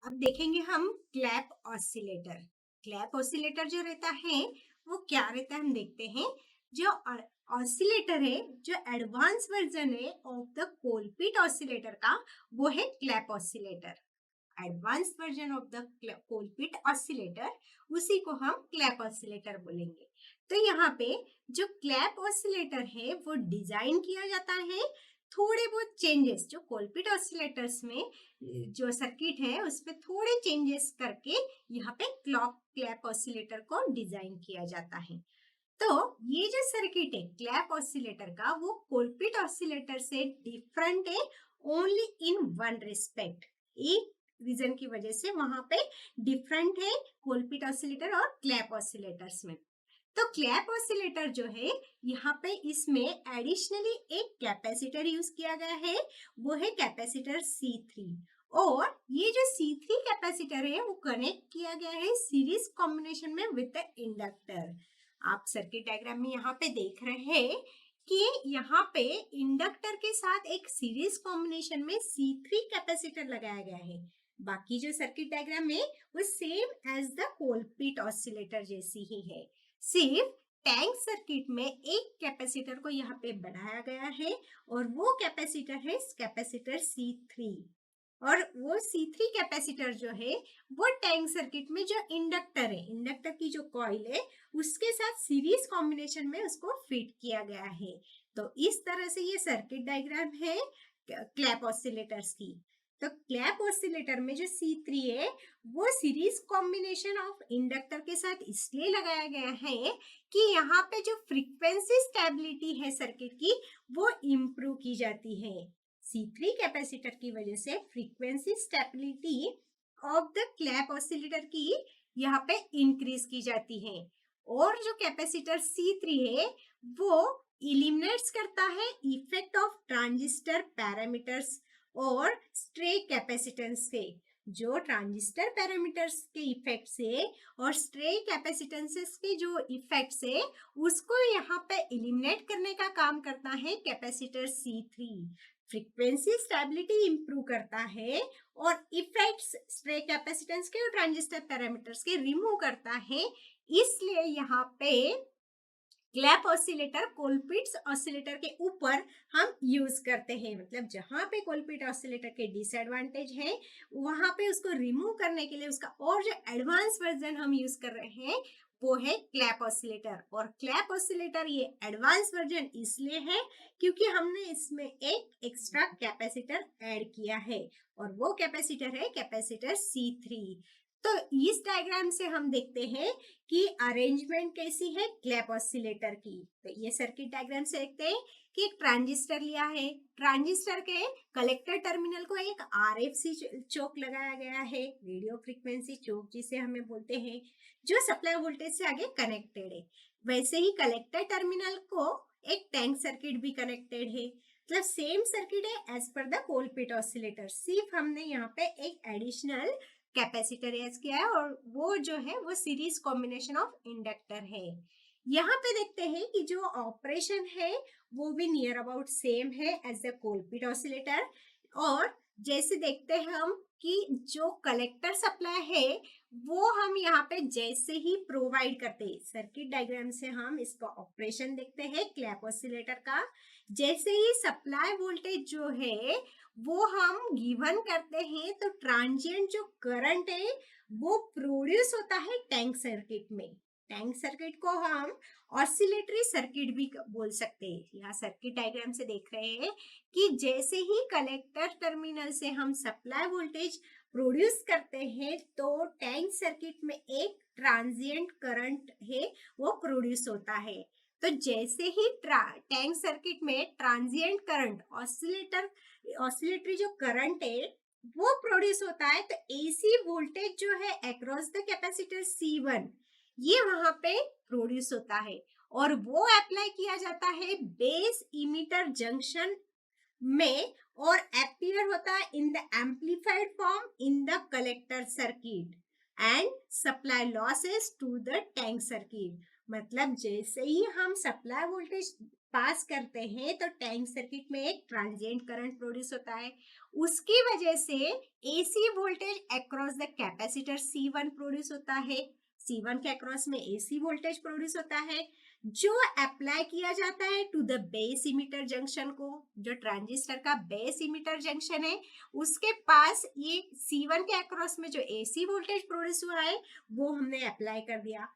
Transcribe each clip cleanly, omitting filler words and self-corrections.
अब देखेंगे हम क्लैप ऑसिलेटर। क्लैप ऑसिलेटर जो रहता है वो क्या रहता है हम देखते हैं। जो ऑसिलेटर है, जो एडवांस वर्जन है ऑफ द कोलपिट ऑसिलेटर का, वो है Clapp oscillator. Advance version of the Colpitts oscillator, उसी को हम क्लैप ऑसिलेटर बोलेंगे। तो यहाँ पे जो क्लैप ऑसिलेटर है वो डिजाइन किया जाता है। थोड़े बहुत चेंजेस जो कोलपिट ऑसिलेटर्स में जो सर्किट है उसमें थोड़े चेंजेस करके यहाँ पे क्लॉक क्लैप ऑसिलेटर को डिजाइन किया जाता है। तो ये जो सर्किट है क्लैप ऑसिलेटर का, वो कोलपिट ऑसिलेटर से डिफरेंट है ओनली इन वन रिस्पेक्ट। एक रीजन की वजह से वहां पे डिफरेंट है कोलपिट ऑसिलेटर और क्लैप ऑसिलेटर्स में। तो क्लैप ऑसिलेटर जो है, यहाँ पे इसमें एडिशनली एक कैपेसिटर यूज किया गया है, वो है कैपेसिटर C3। और ये जो C3 कैपेसिटर है वो कनेक्ट किया गया है सीरीज कॉम्बिनेशन में विद द इंडक्टर। आप सर्किट डायग्राम में यहाँ पे देख रहे हैं कि यहाँ पे इंडक्टर के साथ एक सीरीज कॉम्बिनेशन में C3 कैपेसिटर लगाया गया है। बाकी जो सर्किट डायग्राम है वो same as the Colpitts oscillator जैसी ही है। सिर्फ टैंक सर्किट में एक कैपेसिटर को यहाँ पे बढ़ाया गया है और वो कैपेसिटर है कैपेसिटर C3। और वो C3 कैपेसिटर जो है वो टैंक सर्किट में जो इंडक्टर है, इंडक्टर की जो कॉइल है उसके साथ सीरीज कॉम्बिनेशन में उसको फिट किया गया है। तो इस तरह से ये सर्किट डायग्राम है क्लैप ऑसिलेटर्स की। तो क्लैप ऑसिलेटर में जो C3 है वो सीरीज कॉम्बिनेशन ऑफ इंडक्टर के साथ इसलिए लगाया गया है कि यहाँ पे जो फ्रीक्वेंसी स्टेबिलिटी है सर्किट की वो इम्प्रूव की जाती है। C3 कैपेसिटर की वजह से frequency stability of the clap oscillator की यहाँ पे इंक्रीज की जाती है। और जो कैपेसिटर C3 है वो इलिमिनेट्स करता है इफेक्ट ऑफ ट्रांजिस्टर पैरामीटर्स और स्ट्रे कैपेसिटेंस से। जो ट्रांजिस्टर पैरामीटर्स के इफेक्ट से और स्ट्रे कैपेसिटेंसेस के जो इफेक्ट से, उसको यहाँ पे इलिमिनेट करने का काम करता है capacitor C3। Frequency stability improve करता है और इफेक्ट्स स्ट्रे कैपेसिटेंस के और ट्रांजिस्टर पैरामीटर्स के रिमूव करता है। इसलिए यहाँ पे क्लैप ऑसिलेटर कोलपिट्स ऑसिलेटर के ऊपर हम यूज करते हैं। मतलब जहां पे कोलपिट ऑसिलेटर के डिसएडवांटेज है वहां पे उसको रिमूव करने के लिए उसका और जो एडवांस वर्जन हम यूज कर रहे हैं वो है क्लैप ऑसिलेटर। और क्लैप ऑसिलेटर ये एडवांस वर्जन इसलिए है क्योंकि हमने इसमें एक एक्स्ट्रा कैपेसिटर ऐड किया है और वो कैपेसिटर है कैपेसिटर C3। तो इस डायग्राम से हम देखते हैं कि अरेंजमेंट कैसी है क्लैप ऑसिलेटर की। तो ये सर्किट डायग्राम से देखते हैं कि एक ट्रांजिस्टर लिया है, ट्रांजिस्टर के कलेक्टर टर्मिनल को एक RFC चोक लगाया गया है, रेडियो फ्रीक्वेंसी चोक जिसे हमें बोलते हैं, जो सप्लाई वोल्टेज से आगे कनेक्टेड है। वैसे ही कलेक्टर टर्मिनल को एक टैंक सर्किट भी कनेक्टेड है। मतलब सेम सर्किट है as per the Colpitts oscillator, सिर्फ हमने यहाँ पे एक एडिशनल कैपेसिटर यूज किया है और वो जो है वो सीरीज कॉम्बिनेशन ऑफ इंडक्टर है। यहाँ पे देखते हैं कि जो ऑपरेशन है वो भी नियर अबाउट सेम है एज द कोलपिट ऑसिलेटर। और जैसे देखते हैं हम कि जो कलेक्टर सप्लाई है वो हम यहाँ पे जैसे ही प्रोवाइड करते हैं, सर्किट डायग्राम से हम इसका ऑपरेशन देखते हैं क्लैप ऑसिलेटर का। जैसे ही सप्लाई वोल्टेज जो है वो हम गिवन करते हैं तो ट्रांजिएंट जो करंट है वो प्रोड्यूस होता है टैंक सर्किट में। टैंक सर्किट को हम ऑसिलेटरी सर्किट भी बोल सकते हैं। यहाँ सर्किट डायग्राम से देख रहे हैं कि जैसे ही कलेक्टर टर्मिनल से हम सप्लाई वोल्टेज प्रोड्यूस करते हैं तो टैंक सर्किट में एक ट्रांजिएंट करंट है वो प्रोड्यूस होता है। तो जैसे ही टैंक सर्किट में ट्रांजिएंट करंट ऑसिलेटरी जो करंट है वो प्रोड्यूस होता है तो AC वोल्टेज जो है अक्रॉस द कैपेसिटर C1 ये वहां पे प्रोड्यूस होता है और वो अप्लाई किया जाता है बेस इमीटर जंक्शन में और अपीयर होता है in the amplified form in the collector circuit and supply losses to the tank circuit. मतलब जैसे ही हम सप्लाई वोल्टेज पास करते हैं तो टैंक सर्किट में एक ट्रांजिएंट करंट प्रोड्यूस होता है। उसकी वजह से AC voltage across the capacitor C1 produce होता है। C1 के अक्रॉस में एसी वोल्टेज प्रोड्यूस होता है जो अप्लाई किया जाता है to the base emitter junction को। जो ट्रांजिस्टर का बेस इमिटर जंक्शन है उसके पास ये C1 के अक्रॉस में जो एसी वोल्टेज प्रोड्यूस हुआ है वो हमने अप्लाई कर दिया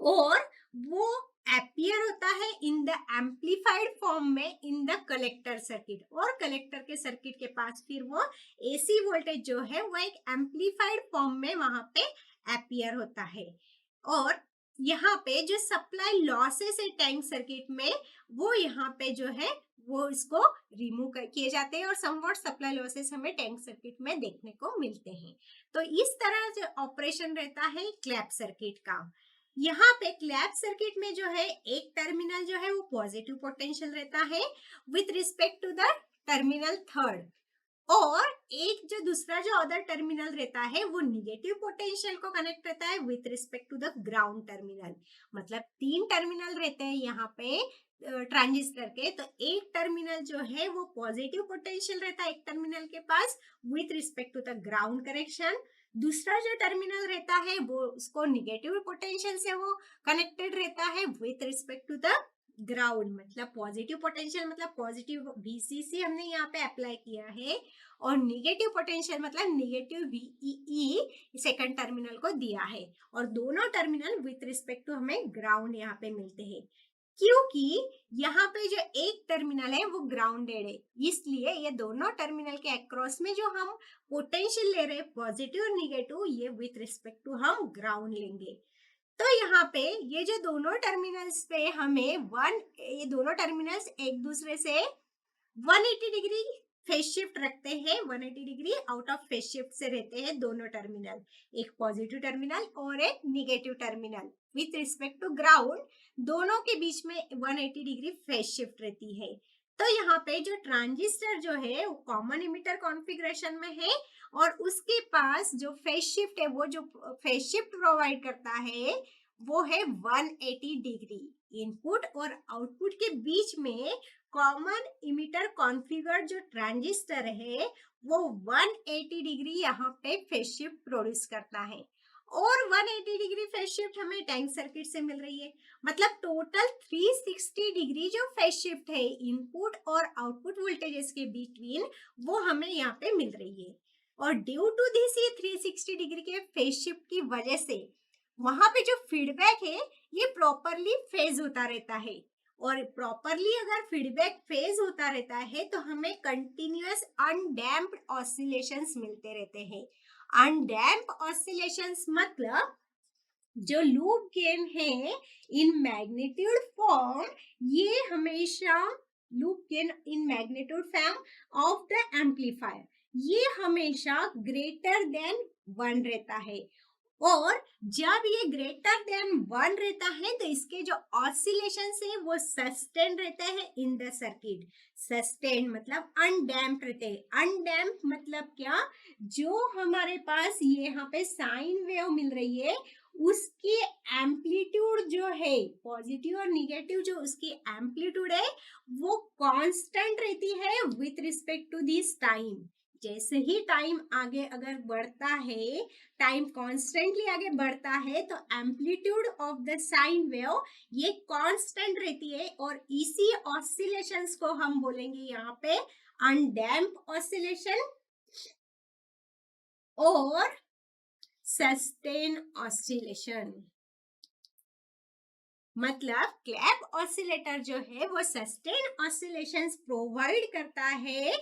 और वो अपीयर होता है इन द एम्पलीफाइड फॉर्म में इन द कलेक्टर सर्किट। और कलेक्टर के सर्किट के पास फिर वो एसी वोल्टेज जो है वो एक एम्पलीफाइड फॉर्म में वहां पे अपीयर होता है। और यहाँ पे जो सप्लाई लॉसेस है टैंक सर्किट में वो यहाँ पे जो है वो इसको रिमूव किए जाते हैं और समवॉट सप्लाई लॉसेस हमें टैंक सर्किट में देखने को मिलते हैं। तो इस तरह जो ऑपरेशन रहता है क्लैप सर्किट का। यहाँ पे क्लैप सर्किट में जो है एक टर्मिनल जो है वो पॉजिटिव पोटेंशियल रहता है with respect to the terminal third, और एक जो दूसरा जो अदर टर्मिनल रहता है वो निगेटिव पोटेंशियल को कनेक्ट रहता है with respect to the ground terminal. मतलब 3 टर्मिनल रहते हैं यहाँ पे ट्रांजिस्टर के। तो एक टर्मिनल जो है वो पॉजिटिव पोटेंशियल रहता है एक टर्मिनल के पास with respect to the ground connection. दूसरा जो टर्मिनल रहता है वो उसको निगेटिव पोटेंशियल से वो कनेक्टेड रहता है with respect to the ground. मतलब पॉजिटिव पोटेंशियल मतलब पॉजिटिव VCC हमने यहाँ पे अप्लाई किया है और निगेटिव पोटेंशियल मतलब निगेटिव VEE सेकंड टर्मिनल को दिया है। और दोनों टर्मिनल विथ रिस्पेक्ट टू हमें ग्राउंड यहाँ पे मिलते हैं क्योंकि यहाँ पे जो एक टर्मिनल है वो ग्राउंडेड है, इसलिए ये दोनों टर्मिनल के अक्रॉस में जो हम पोटेंशियल ले रहे हैं पॉजिटिव और निगेटिव ये विथ रिस्पेक्ट टू हम ग्राउंड लेंगे। तो यहाँ पे ये जो दोनों टर्मिनल्स पे हमें ये दोनों टर्मिनल्स एक दूसरे से 180 डिग्री फेज शिफ्ट रखते हैं। 180 degree out of phase shift से रहते हैं दोनों टर्मिनल, एक पॉजिटिव टर्मिनल और एक negative terminal with respect to ground. दोनों के बीच में 180 डिग्री फेज शिफ्ट रहती है। तो यहाँ पे जो ट्रांजिस्टर जो है वो कॉमन इमिटर कॉन्फ़िगरेशन में है और उसके पास जो फेज शिफ्ट है वो जो फेज शिफ्ट प्रोवाइड करता है वो है 180 डिग्री। इनपुट और आउटपुट के बीच में कॉमन इमिटर कॉन्फ़िगर्ड जो ट्रांजिस्टर है वो 180 डिग्री यहाँ पे फेज शिफ्ट प्रोड्यूस करता है और 180 डिग्री फेज शिफ्ट हमें टैंक सर्किट से मिल रही है। मतलब टोटल 360 डिग्री जो फेज शिफ्ट है इनपुट और आउटपुट वोल्टेजेस के बिटवीन वो हमें यहाँ पे मिल रही है। और ड्यू टू दिस ये 360 डिग्री के फेज शिफ्ट की वजह से वहां पे जो फीडबैक है ये प्रॉपरली फेज होता रहता है। और प्रॉपरली अगर फीडबैक फेज होता रहता है तो हमें कंटिन्यूअस अनडैम्प्ड ऑसिलेशंस मिलते रहते हैं। अनडैम्प्ड ऑसिलेशंस मतलब जो लूप गेन है इन मैग्नीट्यूड फॉर्म ये हमेशा loop gain in magnitude form of the amplifier ये हमेशा ग्रेटर देन 1 रहता है। और जब ये ग्रेटर देन 1 रहता है तो इसके जो ऑसिलेशन है वो सस्टेन रहते हैं इन द सर्किट। सस्टेन मतलब अनडैम्प्ड रहते हैं। अनडैम्प्ड मतलब क्या, जो हमारे पास ये यहाँ पे साइन वेव मिल रही है उसकी एम्पलीट्यूड जो है पॉजिटिव और निगेटिव जो उसकी एम्पलीट्यूड है वो कांस्टेंट रहती है with respect to this time. जैसे ही टाइम आगे अगर बढ़ता है, टाइम कॉन्स्टेंटली आगे बढ़ता है तो amplitude of the sine wave ये कांस्टेंट रहती है और इसी ऑसिलेशंस को हम बोलेंगे यहाँ पे अनडैम्प ऑसिलेशन और सस्टेन ऑसिलेशन। मतलब क्लैप ऑसिलेटर जो है वो सस्टेन ऑसिलेशंस प्रोवाइड करता है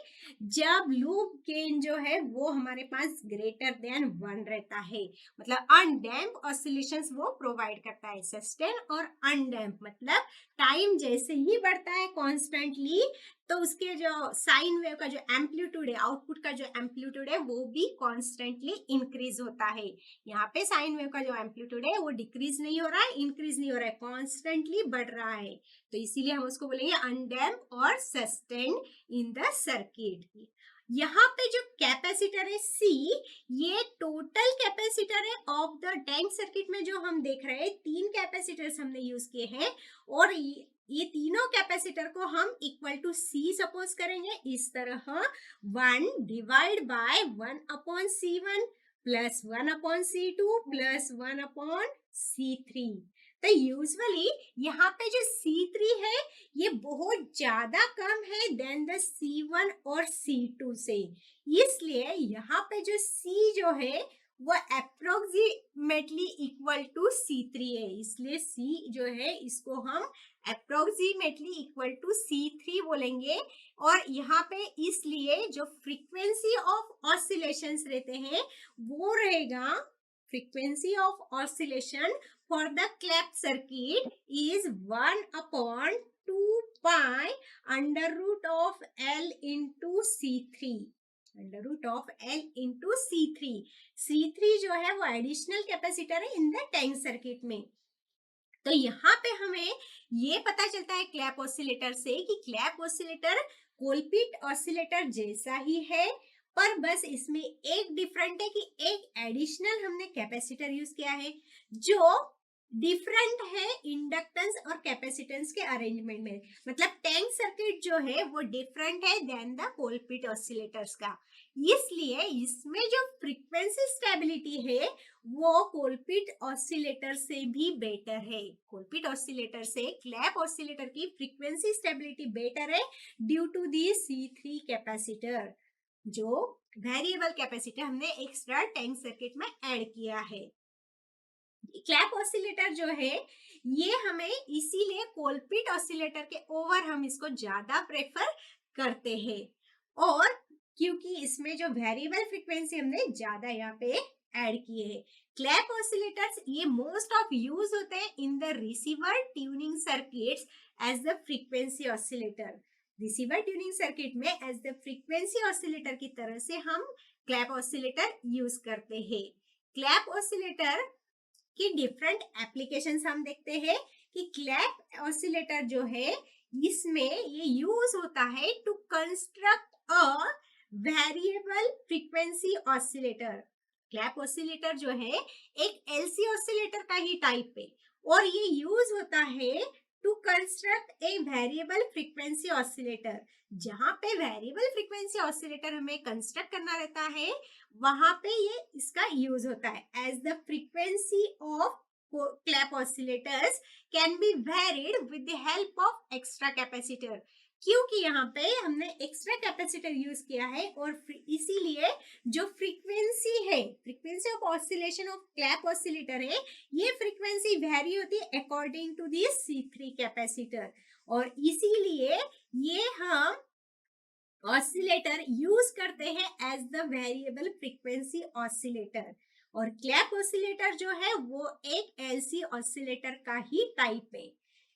जब लूप गेन जो है वो हमारे पास ग्रेटर देन 1 रहता है। मतलब अनडैम्प ऑसिलेशंस वो प्रोवाइड करता है। सस्टेन और अनडैम्प मतलब टाइम जैसे ही बढ़ता है कॉन्स्टेंटली तो उसके जो साइन वेव का जो एम्पलीट्यूड है आउटपुट का जो एम्पलीट्यूड है वो भी कॉन्स्टेंटली इंक्रीज होता है। यहाँ पे साइन वेव का जो एम्पलीट्यूड है वो डिक्रीज नहीं हो रहा है, इंक्रीज नहीं हो रहा है, कॉन्स्टेंटली बढ़ रहा है। तो इसीलिए हम उसको बोलेंगे अनडैम्प और सस्टेन इन द सर्किट। यहाँ पे जो कैपेसिटर है C, ये टोटल कैपेसिटर है ऑफ द टैंक सर्किट में। जो हम देख रहे हैं 3 कैपेसिटर्स हमने यूज किए हैं, और ये तीनों कैपेसिटर को हम इक्वल टू C सपोज करेंगे। इस तरह 1 divide by 1/C1 plus 1/C2 plus 1/C3। तो यूजुअली यहाँ पे जो C3 है ये बहुत ज्यादा कम है देन द C1 और C2 से, इसलिए यहाँ पे जो C जो है वो अप्रोक्सीमेटली इक्वल टू C3 है। इसलिए C जो है इसको हम अप्रोक्सीमेटली इक्वल टू C3 बोलेंगे। और यहाँ पे इसलिए जो फ्रीक्वेंसी ऑफ ऑसिलेशंस रहते हैं वो रहेगा, frequency of oscillation for the clap circuit is 1/2 pi under root of L into C3, under root of L into C3। C3 जो है वो एडिशनल कैपेसिटर है इन द टैंक सर्किट में। तो यहाँ पे हमें ये पता चलता है क्लैप ऑसिलेटर से कि क्लैप ऑसिलेटर कोलपिट ऑसिलेटर जैसा ही है, पर बस इसमें एक डिफरेंट है कि एक एडिशनल हमने कैपेसिटर यूज किया है जो डिफरेंट है इंडक्टेंस और कैपेसिटेंस के अरेंजमेंट में। मतलब टैंक सर्किट जो है वो डिफरेंट है देन द कोलपिट ऑसिलेटर्स का, इसलिए इसमें जो फ्रीक्वेंसी स्टेबिलिटी है वो कोलपिट ऑसिलेटर से भी बेटर है। कोलपिट ऑसिलेटर से क्लैप ऑसिलेटर की फ्रीक्वेंसी स्टेबिलिटी बेटर है due to the C3 capacitor, जो वेरिएबल कैपेसिटर हमने एक्स्ट्रा टैंक सर्किट में ऐड किया है। क्लैप ऑसिलेटर जो है ये हमें इसीलिए कोलपिट ऑसिलेटर के ओवर हम इसको ज्यादा प्रेफर करते हैं, और क्योंकि इसमें जो वेरिएबल फ्रीक्वेंसी हमने ज्यादा यहाँ पे ऐड किए हैं। क्लैप ऑसिलेटर्स ये मोस्ट ऑफ यूज होते हैं in the receiver tuning circuits as the frequency oscillator. Receiver tuning circuit में एज द फ्रीक्वेंसी ऑसिलेटर की तरह से हम क्लैप ऑसिलेटर यूज करते हैं। क्लैप ऑसिलेटर की डिफरेंट एप्लीकेशंस हम देखते हैं कि क्लैप ऑसिलेटर जो है इसमें ये यूज होता है to construct a variable frequency oscillator. Clapp oscillator जो है एक एलसी ऑसिलेटर का ही टाइप है, और ये यूज होता है to construct a variable frequency oscillator. जहां पे वेरिएबल फ्रीक्वेंसी ऑसिलेटर हमें कंस्ट्रक्ट करना रहता है वहां पे ये इसका यूज होता है। As the frequency of Clapp oscillators can be varied with the help of extra capacitor, क्योंकि यहाँ पे हमने एक्स्ट्रा कैपेसिटर यूज किया है, और इसीलिए जो फ्रीक्वेंसी है, frequency of oscillation of clap oscillator है, ये फ्रीक्वेंसी वेरी होती है according to the C3 capacitor, और इसीलिए ये हम ऑसिलेटर यूज करते हैं as the variable frequency oscillator. और क्लैप ऑसिलेटर जो है वो एक एलसी ऑसिलेटर का ही टाइप है,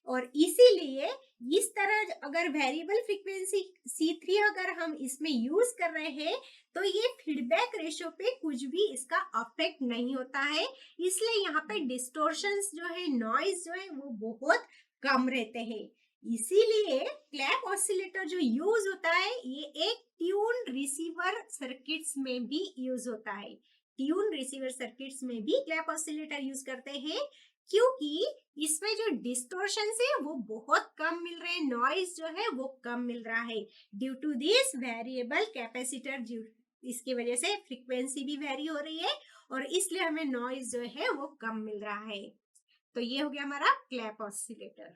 और इसीलिए इस तरह अगर वेरिएबल फ्रीक्वेंसी C3 अगर हम इसमें यूज कर रहे हैं तो ये फीडबैक रेशियो पे कुछ भी इसका अफेक्ट नहीं होता है, इसलिए यहाँ पे डिस्टोर्शंस जो है, नॉइज जो है वो बहुत कम रहते हैं। इसीलिए क्लैप ऑसिलेटर जो यूज होता है ये एक ट्यून रिसीवर सर्किट्स में भी यूज होता है। ट्यून रिसीवर सर्किट्स में भी क्लैप ऑसिलेटर यूज करते हैं, क्योंकि इसमें जो डिस्टोर्शंस है वो बहुत कम मिल रहे हैं, नॉइज जो है वो कम मिल रहा है due to this variable capacitor. इसकी वजह से फ्रीक्वेंसी भी वेरी हो रही है और इसलिए हमें नॉइज जो है वो कम मिल रहा है। तो ये हो गया हमारा क्लैप ऑसिलेटर।